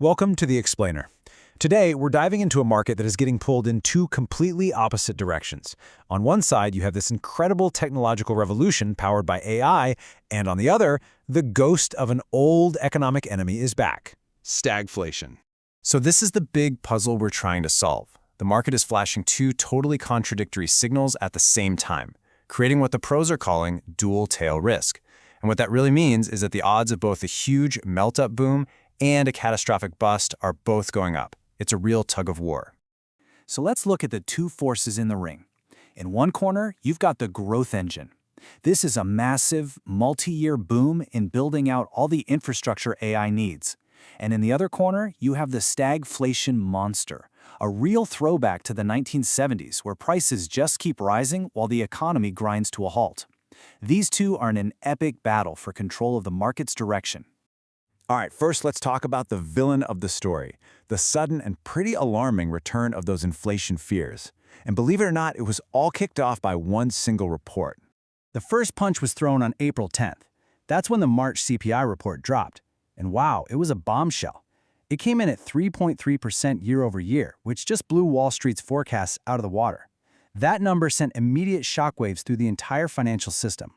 Welcome to The Explainer. Today, we're diving into a market that is getting pulled in two completely opposite directions. On one side, you have this incredible technological revolution powered by AI, and on the other, the ghost of an old economic enemy is back. Stagflation. So this is the big puzzle we're trying to solve. The market is flashing two totally contradictory signals at the same time, creating what the pros are calling dual tail risk. And what that really means is that the odds of both a huge melt-up boom and a catastrophic bust are both going up. It's a real tug of war. So let's look at the two forces in the ring. In one corner, you've got the growth engine. This is a massive, multi-year boom in building out all the infrastructure AI needs. And in the other corner, you have the stagflation monster, a real throwback to the 1970s where prices just keep rising while the economy grinds to a halt. These two are in an epic battle for control of the market's direction. All right, first let's talk about the villain of the story, the sudden and pretty alarming return of those inflation fears. And believe it or not, it was all kicked off by one single report. The first punch was thrown on April 10th. That's when the March CPI report dropped. And wow, it was a bombshell. It came in at 3.3% year over year, which just blew Wall Street's forecasts out of the water. That number sent immediate shockwaves through the entire financial system.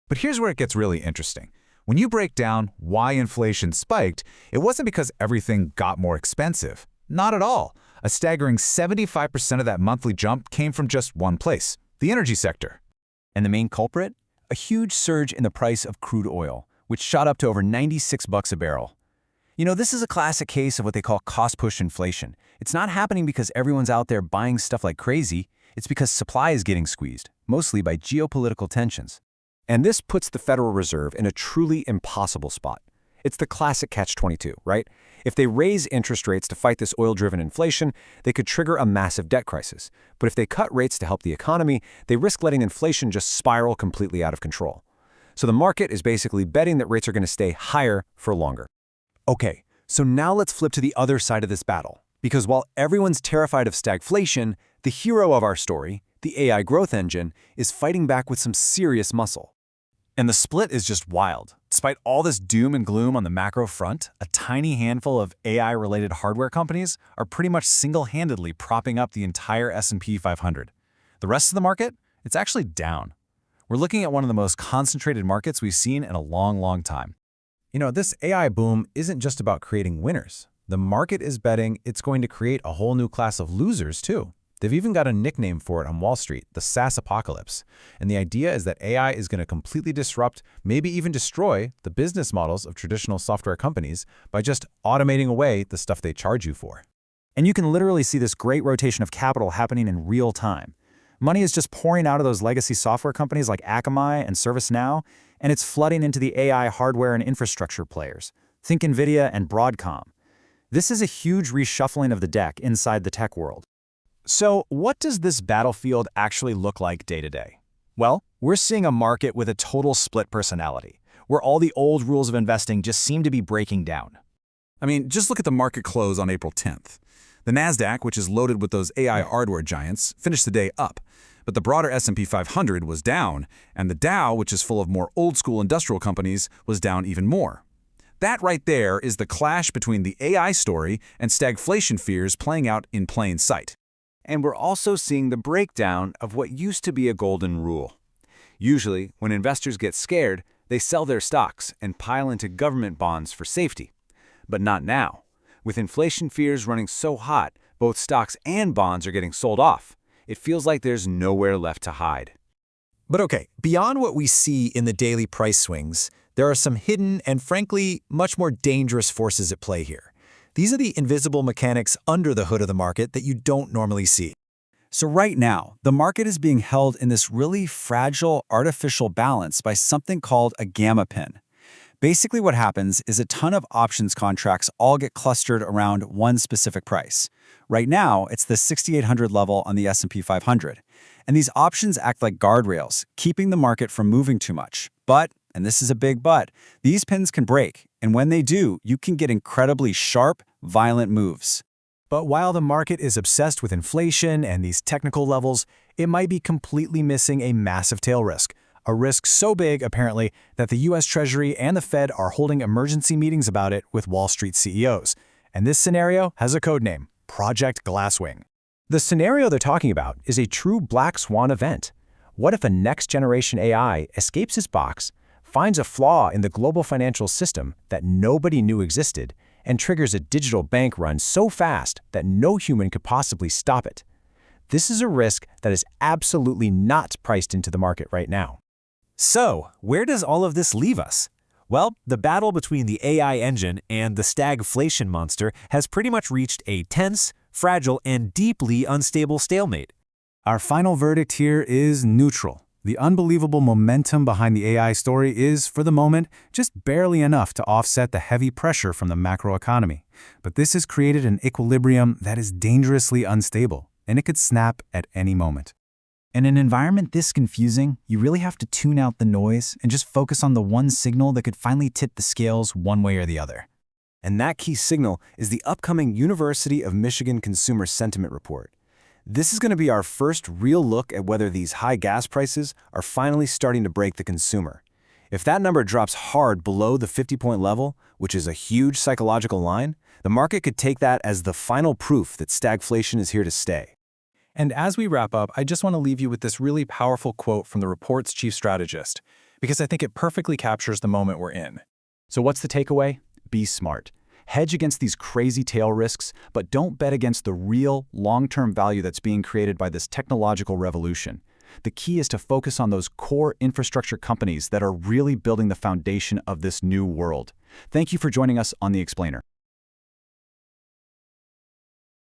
But here's where it gets really interesting. When you break down why inflation spiked, it wasn't because everything got more expensive. Not at all. A staggering 75% of that monthly jump came from just one place, the energy sector. And the main culprit? A huge surge in the price of crude oil, which shot up to over $96 a barrel. You know, this is a classic case of what they call cost-push inflation. It's not happening because everyone's out there buying stuff like crazy. It's because supply is getting squeezed, mostly by geopolitical tensions. And this puts the Federal Reserve in a truly impossible spot. It's the classic catch-22, right? If they raise interest rates to fight this oil-driven inflation, they could trigger a massive debt crisis. But if they cut rates to help the economy, they risk letting inflation just spiral completely out of control. So the market is basically betting that rates are going to stay higher for longer. Okay, so now let's flip to the other side of this battle. Because while everyone's terrified of stagflation, the hero of our story, the AI growth engine, is fighting back with some serious muscle. And the split is just wild. Despite all this doom and gloom on the macro front, a tiny handful of AI-related hardware companies are pretty much single-handedly propping up the entire S&P 500. The rest of the market? It's actually down. We're looking at one of the most concentrated markets we've seen in a long, long time. You know, this AI boom isn't just about creating winners. The market is betting it's going to create a whole new class of losers, too. They've even got a nickname for it on Wall Street, the SaaS apocalypse. And the idea is that AI is going to completely disrupt, maybe even destroy, the business models of traditional software companies by just automating away the stuff they charge you for. And you can literally see this great rotation of capital happening in real time. Money is just pouring out of those legacy software companies like Akamai and ServiceNow, and it's flooding into the AI hardware and infrastructure players. Think NVIDIA and Broadcom. This is a huge reshuffling of the deck inside the tech world. So what does this battlefield actually look like day to day? Well, we're seeing a market with a total split personality, where all the old rules of investing just seem to be breaking down. I mean, just look at the market close on April 10th. The Nasdaq, which is loaded with those AI hardware giants, finished the day up. But the broader S&P 500 was down, and the Dow, which is full of more old-school industrial companies, was down even more. That right there is the clash between the AI story and stagflation fears playing out in plain sight. And we're also seeing the breakdown of what used to be a golden rule. Usually, when investors get scared, they sell their stocks and pile into government bonds for safety. But not now. With inflation fears running so hot, both stocks and bonds are getting sold off. It feels like there's nowhere left to hide. But okay, beyond what we see in the daily price swings, there are some hidden and frankly, much more dangerous forces at play here. These are the invisible mechanics under the hood of the market that you don't normally see. So right now, the market is being held in this really fragile artificial balance by something called a gamma pin. Basically what happens is a ton of options contracts all get clustered around one specific price. Right now, it's the 6,800 level on the S&P 500. And these options act like guardrails, keeping the market from moving too much. But, and this is a big but, these pins can break. And when they do, you can get incredibly sharp, violent moves. But while the market is obsessed with inflation and these technical levels, it might be completely missing a massive tail risk. A risk so big, apparently, that the U.S. Treasury and the Fed are holding emergency meetings about it with Wall Street CEOs. And this scenario has a code name, Project Glasswing. The scenario they're talking about is a true black swan event. What if a next-generation AI escapes its box, finds a flaw in the global financial system that nobody knew existed, and triggers a digital bank run so fast that no human could possibly stop it? This is a risk that is absolutely not priced into the market right now. So, where does all of this leave us? Well, the battle between the AI engine and the stagflation monster has pretty much reached a tense, fragile, and deeply unstable stalemate. Our final verdict here is neutral. The unbelievable momentum behind the AI story is, for the moment, just barely enough to offset the heavy pressure from the macroeconomy. But this has created an equilibrium that is dangerously unstable, and it could snap at any moment. In an environment this confusing, you really have to tune out the noise and just focus on the one signal that could finally tip the scales one way or the other. And that key signal is the upcoming University of Michigan Consumer Sentiment Report. This is going to be our first real look at whether these high gas prices are finally starting to break the consumer. If that number drops hard below the 50-point level, which is a huge psychological line, the market could take that as the final proof that stagflation is here to stay. And as we wrap up, I just want to leave you with this really powerful quote from the report's chief strategist, because I think it perfectly captures the moment we're in. So what's the takeaway? Be smart. Hedge against these crazy tail risks, but don't bet against the real, long-term value that's being created by this technological revolution. The key is to focus on those core infrastructure companies that are really building the foundation of this new world. Thank you for joining us on The Explainer.